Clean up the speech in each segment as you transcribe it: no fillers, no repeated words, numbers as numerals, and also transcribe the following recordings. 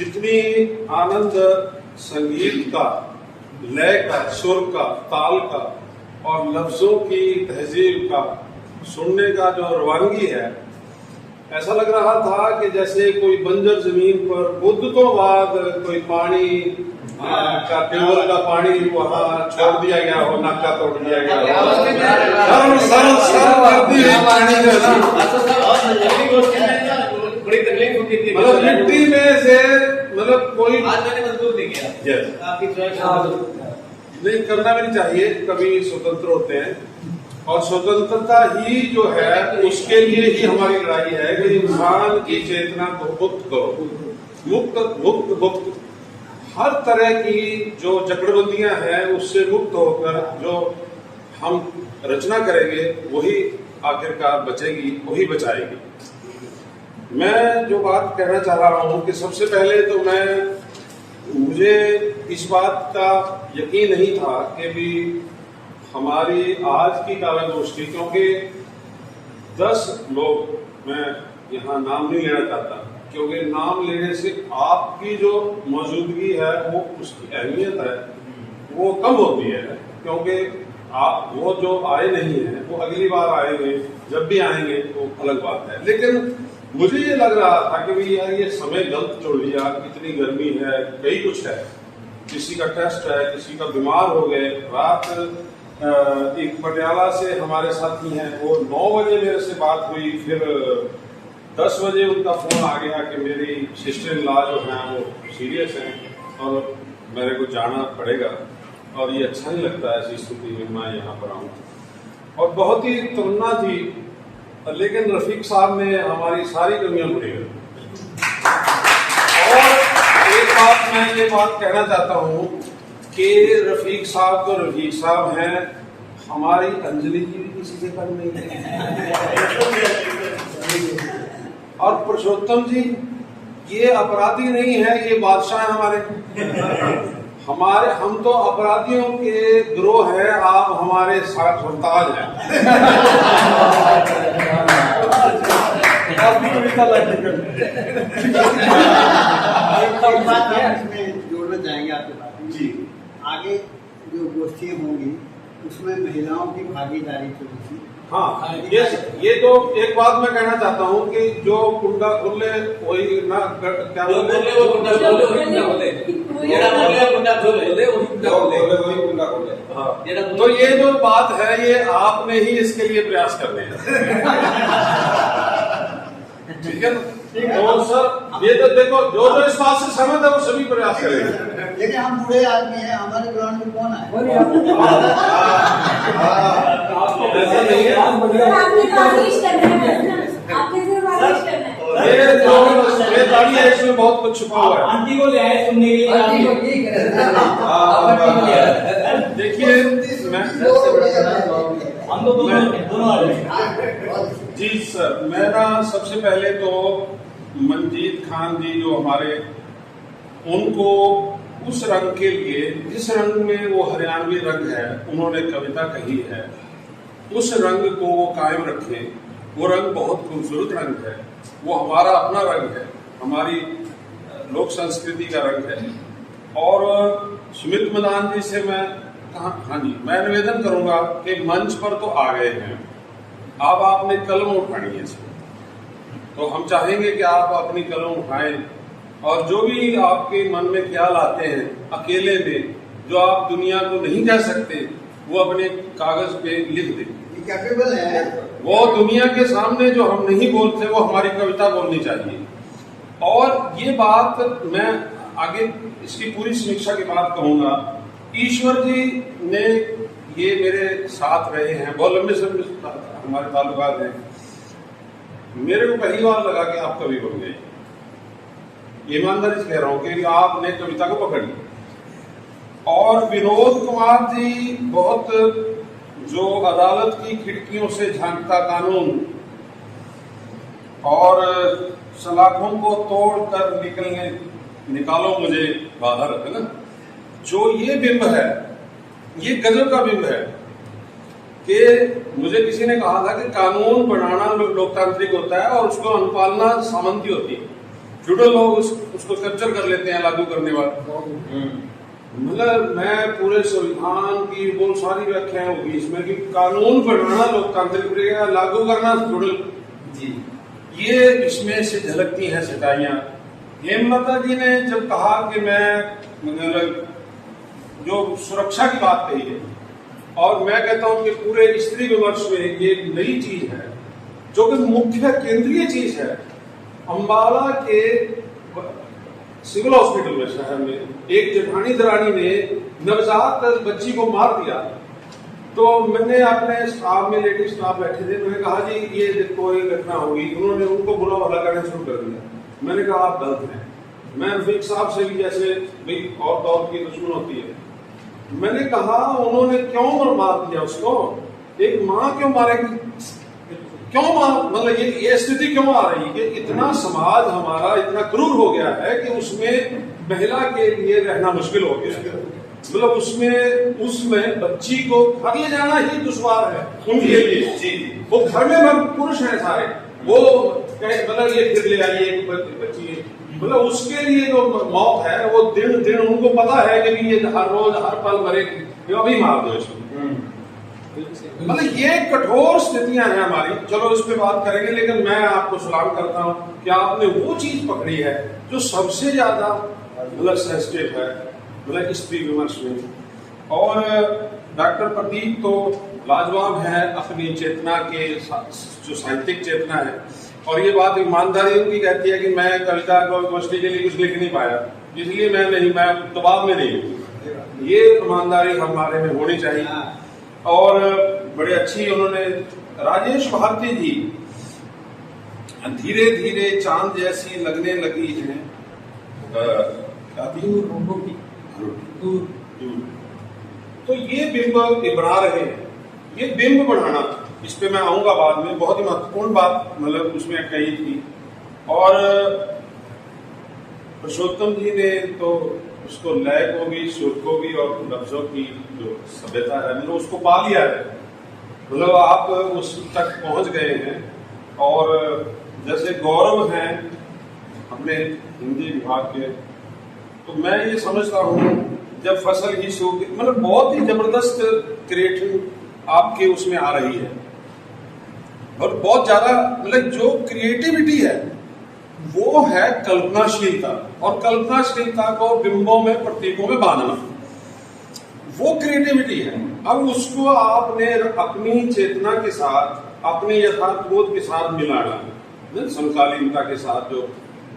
जितनी आनंद संगीत का, लय का, सुर का, ताल का और लफ्जों की तहजीब का सुनने का जो रवानगी है, ऐसा लग रहा था कि जैसे कोई बंजर जमीन पर मुद्दतों बाद कोई पानी का ट्यूबवेल का पानी वहाँ छोड़ दिया गया हो, नाका तोड़ दिया गया हो, मतलब मिट्टी में से, मतलब कोई मजबूर नहीं किया आपकी नहीं करना भी नहीं चाहिए। कभी स्वतंत्र होते हैं और स्वतंत्रता ही जो है उसके लिए ही हमारी लड़ाई है कि इंसान की चेतना को मुक्त करो, मुक्त हर तरह की जो जकड़बंदियां हैं उससे मुक्त होकर जो हम रचना करेंगे वही आखिरकार बचेगी, वही बचाएगी। मैं जो बात कहना चाह रहा हूं कि सबसे पहले तो मुझे इस बात का यकीन नहीं था कि भी हमारी आज की काव्यगोष्ठी, क्योंकि 10 लोग, मैं यहाँ नाम नहीं लेना चाहता क्योंकि नाम लेने से आपकी जो मौजूदगी है वो उसकी अहमियत है वो कम होती है, क्योंकि आप वो जो आए नहीं है वो अगली बार आएंगे, जब भी आएंगे तो अलग बात है। लेकिन मुझे ये लग रहा था कि भाई यार ये समय गलत छोड़ लिया, इतनी गर्मी है, कई कुछ है, किसी का टेस्ट है, किसी का बीमार हो गए। रात एक पटियाला से हमारे साथी हैं, वो 9 बजे मेरे से बात हुई, फिर 10 बजे उनका फोन आ गया कि मेरी सिस्टर इन लॉ जो है वो सीरियस हैं और मेरे को जाना पड़ेगा और ये अच्छा नहीं लगता ऐसी स्थिति में मैं यहाँ पर आऊँ। और बहुत ही तमन्ना थी, लेकिन रफीक साहब ने हमारी सारी कमियां पूरी कर दी। और एक बात मैं ये बात कहना चाहता हूँ कि रफीक साहब तो रफीक साहब हैं, हमारी अंजलि जी भी किसी से कम नहीं है। और पुरुषोत्तम जी ये अपराधी नहीं है, ये बादशाह है हमारे हम तो अपराधियों के गिरोह है, आप हमारे साथ सरताज हैं। जोड़ना चाहेंगे आपके बात में जी। आगे जो गोष्ठियाँ होंगी उसमें महिलाओं की भागीदारी थोड़ी सी। हाँ, ये तो एक बात मैं कहना चाहता हूँ कि जो कुंडा खोले वही ना क्या बोले तो ये जो बात है ये आपने ही इसके लिए प्रयास करने हैं। ठीक है तो सर ये तो देखो जो इस बात से सहमत है वो सभी प्रयास करेंगे। लेकिन हम बूढ़े आदमी हैं, हमारे ग्राउंड में कौन है? ऐसा नहीं है, ये दाढ़ी है, इसमें बहुत कुछ छुपा हुआ है। आंटी को ले आए सुनने के लिए। देखिए हम तो दोनों जी सर, मैं ना सबसे पहले तो मंजीत खान जी जो हमारे, उनको उस रंग के लिए जिस रंग में वो हरियाणवी रंग है उन्होंने कविता कही है, उस रंग को वो कायम रखें। वो रंग बहुत खूबसूरत रंग है, वो हमारा अपना रंग है, हमारी लोक संस्कृति का रंग है। और सुमित मदान जी से मैं हाँ जी, मैं निवेदन करूंगा कि मंच पर तो आ गए हैं, अब आपने कलम उठानी है इसमें, तो हम चाहेंगे कि आप अपनी कलम उठाएं और जो भी आपके मन में ख्याल आते हैं अकेले में, जो आप दुनिया को नहीं कह सकते, वो अपने कागज पे लिख दें। कैपेबल है वो दुनिया के सामने जो हम नहीं बोलते वो हमारी कविता बोलनी चाहिए। और ये बात मैं आगे इसकी पूरी समीक्षा के बाद कहूंगा। ईश्वर जी ने ये मेरे साथ रहे हैं, बहुत लंबे समय हमारे ताल्लुकात हैं। मेरे को पहली बार लगा कि आप कवि बन गए, ईमानदारी से कह रहा हूं कि आपने कविता को पकड़ लिया। और विनोद कुमार जी बहुत, जो अदालत की खिड़कियों से झांकता कानून और सलाखों को तोड़कर निकालो मुझे बाहर, है ना, जो ये बिंब है, ये गजल का बिंब है कि मुझे किसी ने कहा था कि कानून बनाना लोकतांत्रिक होता है और उसको अनुपालना सामंती होती है। फ्यूडल लोग उसको कैप्चर कर लेते हैं लागू करने वाले। मतलब मैं पूरे संविधान की बहुत सारी व्याख्याएं होगी इसमें कि कानून बनाना लोकतांत्रिक प्रक्रिया, लागू करना फ्यूडल। जी ये इसमें से झलकती हैं सच्चाइयां। हेमलता जी ने जब कहा कि मैं मतलब जो सुरक्षा की बात कही है, और मैं कहता हूं कि पूरे स्त्री विमर्श में ये एक नई चीज है जो कि मुख्य केंद्रीय चीज है। अंबाला के सिविल हॉस्पिटल में, शहर में, एक जेठानी दरानी ने नवजात बच्ची को मार दिया। तो मैंने अपने स्टाफ में, लेडी स्टाफ बैठे थे, मैंने कहा जी ये देखो एक घटना होगी। उन्होंने उनको बुरा भला करना शुरू कर दिया। मैंने कहा आप गलत हैं। मैं रफीक साहब से भी जैसे भाई और की दुश्मन होती है, मैंने कहा उन्होंने क्यों मार दिया उसको? एक माँ क्यों मारेगी? क्यों मतलब ये स्थिति क्यों आ रही है कि इतना समाज हमारा इतना क्रूर हो गया है कि उसमें महिला के लिए रहना मुश्किल हो गया है। मतलब उसमें बच्ची को घर ले जाना ही दुश्वार है उनके लिए। जी, वो घर में पुरुष है सारे, वो मतलब ये फिर ले आइए एक बच्ची, मतलब उसके लिए जो मौत है वो दिन दिन उनको पता है कि ये हर रोज हर पल मरेगी, अभी मार दो इसको। मतलब ये कठोर स्थितियां हैं हमारी। चलो इस पे बात करेंगे, लेकिन मैं आपको सलाम करता हूं कि आपने वो चीज पकड़ी है जो सबसे ज्यादा मतलब सेंसिटिव है, मतलब स्त्री विमर्श में। और डॉक्टर प्रदीप तो लाजवाब है अपनी चेतना के, जो साहित्यिक चेतना है। और ये बात ईमानदारी उनकी कहती है कि मैं कविता गोष्ठी के लिए कुछ लिख नहीं पाया, इसलिए मैं दबाव में नहीं हूँ। ये ईमानदारी हमारे में होनी चाहिए। और बड़े अच्छी उन्होंने, राजेश भारती जी, धीरे धीरे चांद जैसी लगने लगी है, तो ये बिंब बना रहे हैं। ये बिंब बनाना, इस पे मैं आऊंगा बाद में, बहुत ही महत्वपूर्ण बात मतलब उसमें कही थी। और पुरुषोत्तम जी ने तो उसको लय को भी, सुर को भी, और लफ्जों की जो सभ्यता है मतलब उसको पा लिया है। मतलब आप उस तक पहुंच गए हैं। और जैसे गौरव हैं अपने हिंदी विभाग के, तो मैं ये समझता हूँ जब फसल ही सूख, मतलब बहुत ही जबरदस्त क्रिएटिव आपके उसमें आ रही है। और बहुत ज्यादा मतलब जो क्रिएटिविटी है वो है कल्पनाशीलता, और कल्पनाशीलता को बिंबों में, प्रतीकों में बांधना, वो क्रिएटिविटी है। अब उसको आपने अपनी चेतना के साथ, अपने यथार्थबोध के साथ मिलाना, समकालीनता के साथ, जो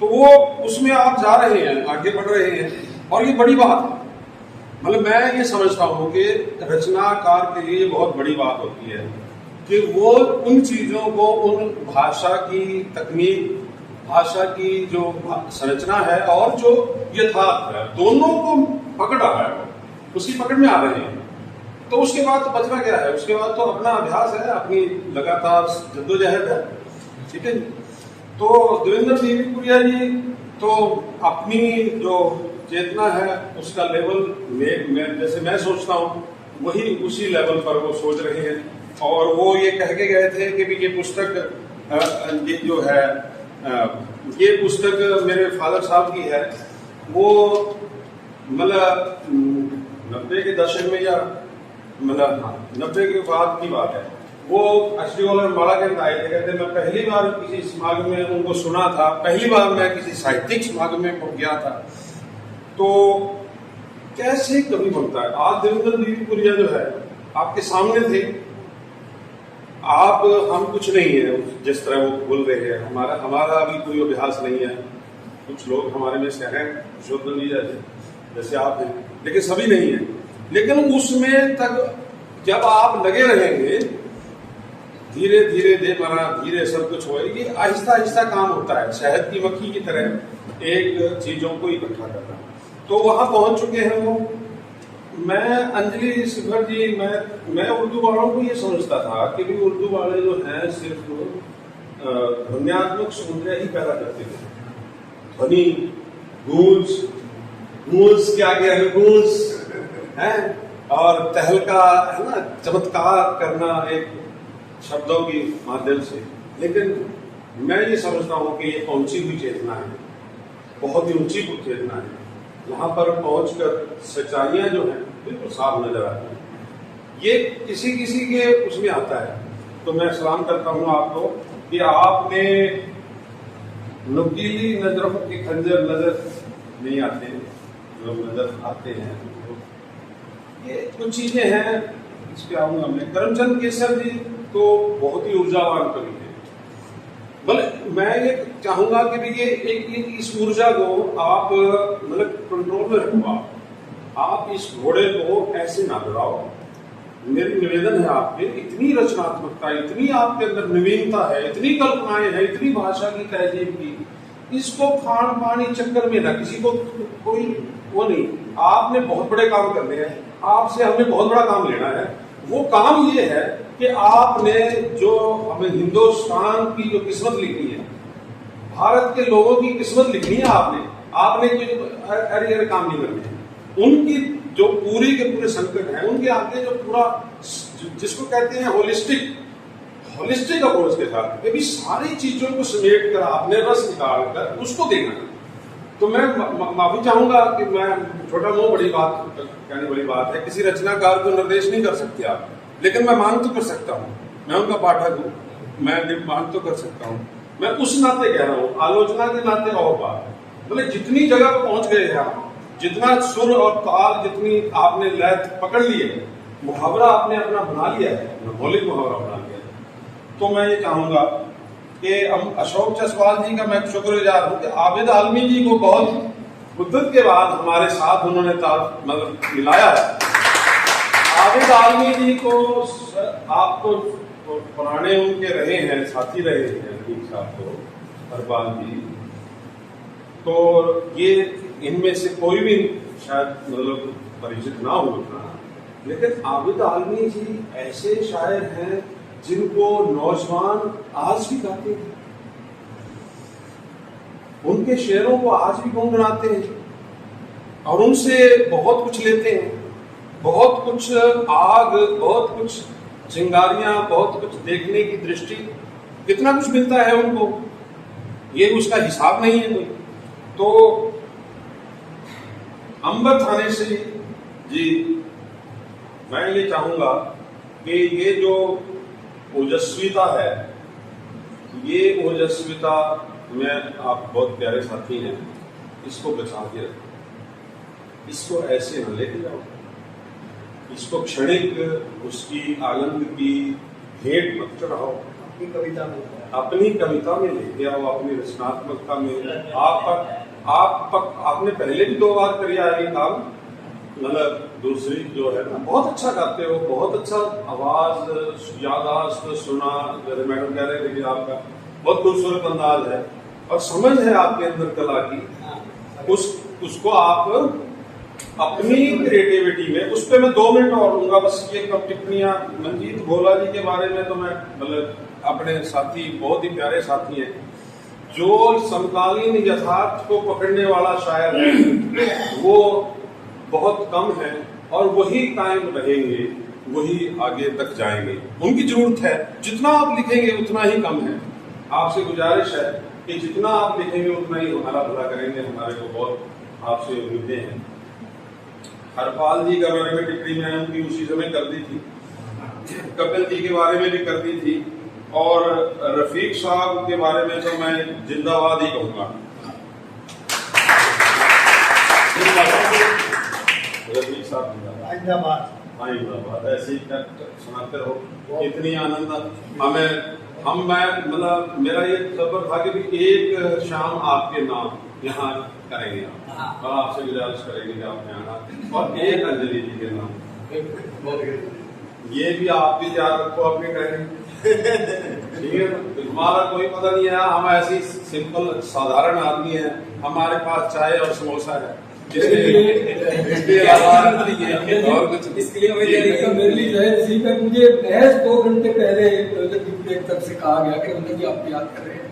तो वो उसमें आप जा रहे हैं, आगे बढ़ रहे हैं। और ये बड़ी बात है। मतलब मैं ये समझता हूँ कि रचनाकार के लिए बहुत बड़ी बात होती है कि वो उन चीजों को, उन भाषा की तकनीक, भाषा की जो संरचना है और जो यथार्थ है, दोनों को पकड़ रहा है, उसकी पकड़ में आ रहे हैं। तो उसके बाद तो बचना क्या है? उसके बाद तो अपना अभ्यास है, अपनी लगातार जद्दोजहद है। ठीक है। तो देवेंद्र देवीपुरिया जी तो अपनी जो चेतना है उसका लेवल में जैसे मैं सोचता हूँ वही उसी लेवल पर वो सोच रहे हैं। और वो ये कह के गए थे कि भी ये पुस्तक ये जो है ये पुस्तक मेरे फादर साहब की है। वो मतलब 90 के दशक में या मतलब 90 के बाद की बात है। वो अम्बाला के आए थे, कहते मैं पहली बार किसी समागम में उनको सुना था, पहली बार मैं किसी साहित्यिक समागम में गया था। तो कैसे कभी बनता है? आज देवेंद्र देवीपुरिया जो है आपके सामने थे, आप हम कुछ नहीं है जिस तरह वो बोल रहे हैं। हमारा अभी कोई अभ्यास नहीं है। कुछ लोग हमारे में से हैं, पुरुषोत्तम जी जैसे आप हैं, लेकिन सभी नहीं है। लेकिन उसमें तक जब आप लगे रहेंगे, धीरे धीरे धीरे सब कुछ होए, ये आहिस्ता आहिस्ता काम होता है, शहद की मक्खी की तरह एक चीजों को इकट्ठा करना। तो वहां पहुंच चुके हैं वो। मैं अंजलि शिखर जी, मैं उर्दू वालों को ये समझता था कि भी उर्दू वाले जो हैं सिर्फ ध्वन्यात्मक सौंदर्य ही पैदा करते थे। ध्वनि, गूंज के आगे गूंज है, और तहलका है ना, चमत्कार करना एक शब्दों के माध्यम से। लेकिन मैं ये समझता हूँ कि ये पहुंची हुई चेतना है। बहुत ही ऊंची चेतना है। यहाँ पर पहुंचकर सच्चाइयां जो हैं बिल्कुल साफ नजर आती हैं। ये किसी किसी के उसमें आता है। तो मैं सलाम करता हूँ आपको कि आपने नुकीली नजरों की खंजर नजर नहीं आते, लोग नजर आते हैं। ये कुछ चीजें हैं, इस पे आऊंगा मैं। करमचंद केसर जी तो बहुत ही ऊर्जावान कवि हैं। भले मैं ये चाहूंगा कि भी ये एक इस ऊर्जा को आप मतलब कंट्रोल में रखो। आप इस घोड़े को ऐसे ना दौड़ाओ। मेरी निवेदन है आपके, इतनी रचनात्मकता, इतनी आपके अंदर नवीनता है, इतनी कल्पनाएं हैं, इतनी भाषा की तहजीब की, इसको खान पानी चक्कर में ना किसी को कोई वो नहीं। आपने बहुत बड़े काम करने हैं, आपसे हमने बहुत बड़ा काम लेना है। वो काम ये है कि आपने जो हमें हिंदुस्तान की जो किस्मत लिखी है, भारत के लोगों की किस्मत लिखनी है आपने कोई अरे काम नहीं करने। उनकी जो पूरी के पूरे संकट हैं, उनके आगे जो पूरा जिसको कहते हैं होलिस्टिक अप्रोच के साथ ये भी सारी चीजों को समेट कर आपने रस निकाल कर उसको देना। तो मैं माफी चाहूंगा कि मैं छोटा मुंह बड़ी बात कहने वाली बात है। किसी रचनाकार को निर्देश नहीं कर सकते आप, लेकिन मैं मांग तो कर सकता हूँ। मैं उनका पाठक हूँ, मैं मांग तो कर सकता हूँ। मैं उस नाते कह रहा हूँ, आलोचना के नाते और बात है। मतलब जितनी जगह पर पहुंच गए हैं आप, जितना सुर और ताल, जितनी आपने लय पकड़ ली है, मुहावरा आपने अपना बना लिया है, मौलिक मुहावरा बना लिया है। तो मैं ये चाहूंगा कि हम अशोक चसवाल जी का मैं शुक्रगुजार हूँ कि आबिद आलमी जी को बहुत मुद्दत के बाद हमारे साथ उन्होंने मतलब मिलाया है। आबिद आलमी जी को आप तो पुराने उनके रहे हैं, साथी रहे हैं रफीक साहब को, हरपाल जी, तो ये इनमें से कोई भी शायद मतलब परिचित ना हो उतना, लेकिन आबिद आलमी जी ऐसे शायर हैं जिनको नौजवान आज भी गाते हैं, उनके शेरों को आज भी गुनगुनाते हैं और उनसे बहुत कुछ लेते हैं, बहुत कुछ आग, बहुत कुछ चिंगारियां, बहुत कुछ देखने की दृष्टि, कितना कुछ मिलता है उनको, ये उसका हिसाब नहीं है कोई। तो अंबर थाने से जी मैं ये चाहूंगा कि ये जो ओजस्विता है, ये ओजस्विता में आप बहुत प्यारे साथी हैं, इसको बचा के रखो, इसको ऐसे न लेके जाओ, इसको क्षणिक उसकी आनंद की भेंट मत चढ़ाओ, अपनी कविता में लेके आओ, अपनी रचनात्मकता में। आपने पहले भी 2 बार किया है ये काम, मतलब दूसरी जो है ना, बहुत अच्छा गाते हो, बहुत अच्छा आवाज, यादाश्त, सुना, जैसे मैडम कह रहे थे कि आपका बहुत खूबसूरत अंदाज है और समझ है आपके अंदर कला की। उसको आप अपनी क्रिएटिविटी में, उस पर मैं 2 मिनट और लूंगा बस। ये कब टिप्पणियां मंजीत भोला जी के बारे में तो मैं मतलब अपने साथी, बहुत ही प्यारे साथी हैं, जो समकालीन यथार्थ को पकड़ने वाला शायर है, वो बहुत कम है और वही कायम रहेंगे, वही आगे तक जाएंगे। उनकी जरूरत है, जितना आप लिखेंगे उतना ही कम है। आपसे गुजारिश है कि जितना आप लिखेंगे उतना ही हमारा भला करेंगे, हमारे को बहुत आपसे उम्मीदें हैं। हरपाल जी के बारे में टिप्पणी मैंने उनकी उसी समय कर दी थी, कपिल जी के बारे में भी कर दी थी, और रफीक साहब के बारे में तो मैं जिंदाबाद ही कहूंगा। रफीक साहब जिंदाबाद, ऐसे ही सुनाते रहो, इतनी आनंद हमें। मैं मतलब मेरा ये सफर था कि भी एक शाम आपके नाम यहाँ करेंगे और आपसे गुजारिश करेंगे कि आप आना, और एक अंजलि जी के नाम, ये भी आप भी याद रखो अपने करेंगे, ठीक है। हमारा कोई पता नहीं है, हम ऐसी सिंपल साधारण आदमी हैं, हमारे पास चाय और समोसा है, इसके अलावा और कुछ। इसलिए मेरे लिए जो है इसी पर मुझे महज 2 घंटे पहले एक तरफ से कहा गया कि उन्होंने जी आप याद कर रहे हैं।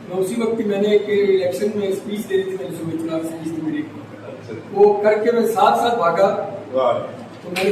मैं उसी वक्त मैंने एक इलेक्शन में स्पीच दे रही थी, मैंने सुबह चुनाव स्पीच मेरी, वो करके मैं साथ भागा, तो मैंने